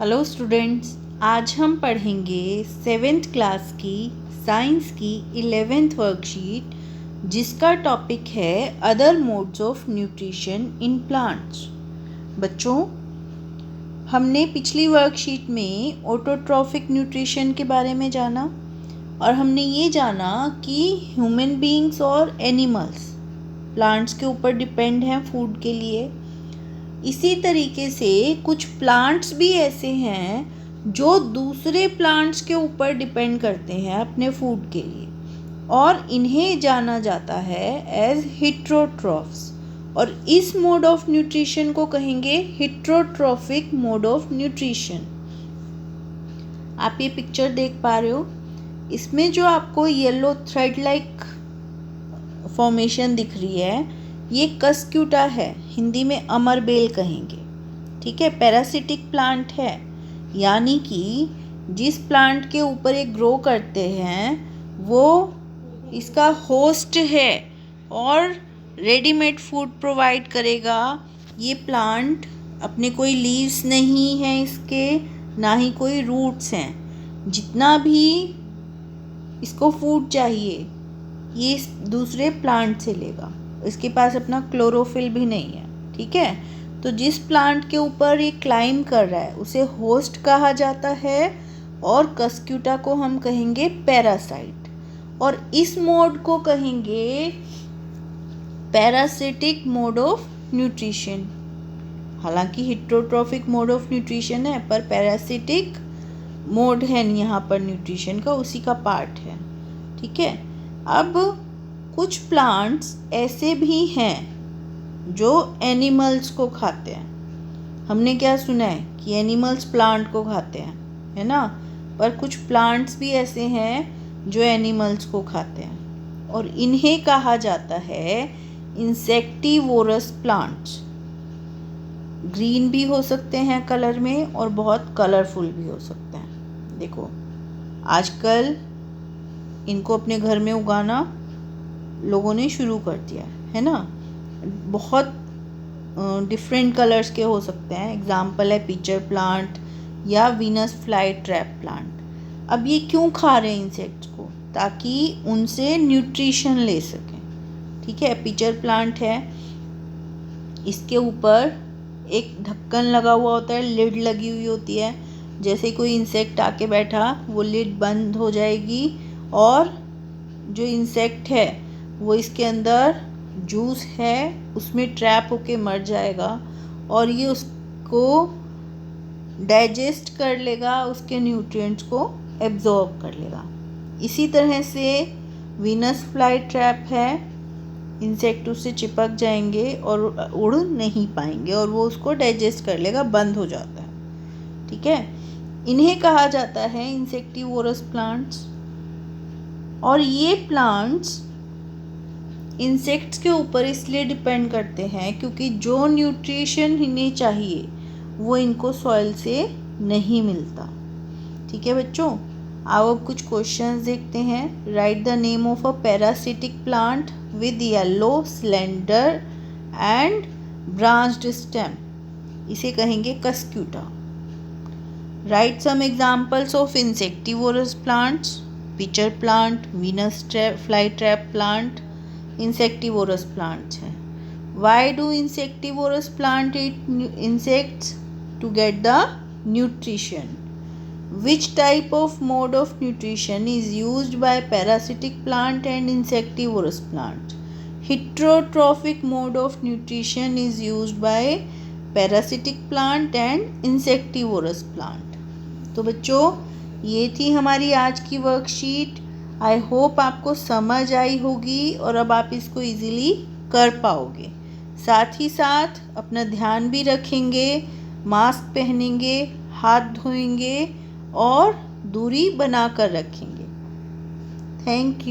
Hello students, आज हम पढ़ेंगे 7th क्लास की साइंस की 11th वर्कशीट, जिसका टॉपिक है other modes of nutrition in plants. बच्चों, हमने पिछली वर्कशीट में ऑटोट्रॉफिक न्यूट्रिशन के बारे में जाना और हमने ये जाना कि ह्यूमन बीइंग्स और एनिमल्स प्लांट्स के ऊपर डिपेंड हैं फूड के लिए। इसी तरीके से कुछ प्लांट्स भी ऐसे हैं जो दूसरे प्लांट्स के ऊपर डिपेंड करते हैं अपने फूड के लिए, और इन्हें जाना जाता है एज हिट्रोट्रॉफ्स, और इस मोड ऑफ न्यूट्रिशन को कहेंगे हिट्रोट्रॉफिक मोड ऑफ न्यूट्रिशन। आप ये पिक्चर देख पा रहे हो, इसमें जो आपको येलो थ्रेड लाइक फॉर्मेशन दिख रही है, ये कस्क्यूटा है, हिंदी में अमरबेल कहेंगे। ठीक है, पैरासिटिक प्लांट है, यानी कि जिस प्लांट के ऊपर ये ग्रो करते हैं वो इसका होस्ट है और रेडीमेड फूड प्रोवाइड करेगा। ये प्लांट अपने कोई लीव्स नहीं हैं इसके, ना ही कोई रूट्स हैं। जितना भी इसको फूड चाहिए ये दूसरे प्लांट से लेगा, इसके पास अपना क्लोरोफिल भी नहीं है। ठीक है, तो जिस प्लांट के ऊपर ये क्लाइम कर रहा है उसे होस्ट कहा जाता है, और कस्क्यूटा को हम कहेंगे पैरासाइट, और इस मोड को कहेंगे पैरासिटिक मोड ऑफ न्यूट्रिशन। हालांकि हिट्रोट्रॉफिक मोड ऑफ न्यूट्रिशन है, पर पैरासिटिक मोड है यहाँ पर न्यूट्रिशन का, उसी का पार्ट है। ठीक है, अब कुछ प्लांट्स ऐसे भी हैं जो एनिमल्स को खाते हैं। हमने क्या सुना है कि एनिमल्स प्लांट को खाते हैं, है ना, पर कुछ प्लांट्स भी ऐसे हैं जो एनिमल्स को खाते हैं, और इन्हें कहा जाता है इंसेक्टिवोरस प्लांट्स। ग्रीन भी हो सकते हैं कलर में और बहुत कलरफुल भी हो सकते हैं। देखो, आजकल इनको अपने घर में उगाना लोगों ने शुरू कर दिया है ना। बहुत डिफरेंट कलर्स के हो सकते हैं। एग्जाम्पल है पिचर प्लांट या वीनस फ्लाई ट्रैप प्लांट। अब ये क्यों खा रहे हैं इंसेक्ट्स को? ताकि उनसे न्यूट्रिशन ले सकें। ठीक है, पिचर प्लांट है, इसके ऊपर एक ढक्कन लगा हुआ होता है, लिड लगी हुई होती है। जैसे कोई इंसेक्ट आके बैठा वो लिड बंद हो जाएगी, और जो इंसेक्ट है वो इसके अंदर जूस है उसमें ट्रैप होके मर जाएगा, और ये उसको डाइजेस्ट कर लेगा, उसके न्यूट्रिएंट्स को एब्जॉर्ब कर लेगा। इसी तरह से वीनस फ्लाई ट्रैप है, इंसेक्ट उससे चिपक जाएंगे और उड़ नहीं पाएंगे, और वो उसको डाइजेस्ट कर लेगा, बंद हो जाता है। ठीक है, इन्हें कहा जाता है इंसेक्टिवोरस प्लांट्स। और ये प्लांट्स इंसेक्ट्स के ऊपर इसलिए डिपेंड करते हैं क्योंकि जो न्यूट्रिशन इन्हें चाहिए वो इनको सॉइल से नहीं मिलता। ठीक है बच्चों, आओ अब कुछ क्वेश्चंस देखते हैं। Write the name of a parasitic plant with yellow slender and branched stem. इसे कहेंगे cuscuta. Write some examples of insectivorous plants. Pitcher plant, Venus fly trap plant insectivorous plants हैं। Why do insectivorous plant eat insects? To get the nutrition. Which type of mode of nutrition is used by parasitic plant and insectivorous plant? Heterotrophic mode of nutrition is used by parasitic plant and insectivorous plant. तो बच्चों, ये थी हमारी आज की worksheet. I hope आपको समझ आई होगी और अब आप इसको इजीली कर पाओगे। साथ ही साथ अपना ध्यान भी रखेंगे, मास्क पहनेंगे, हाथ धोएंगे और दूरी बना कर रखेंगे। Thank you.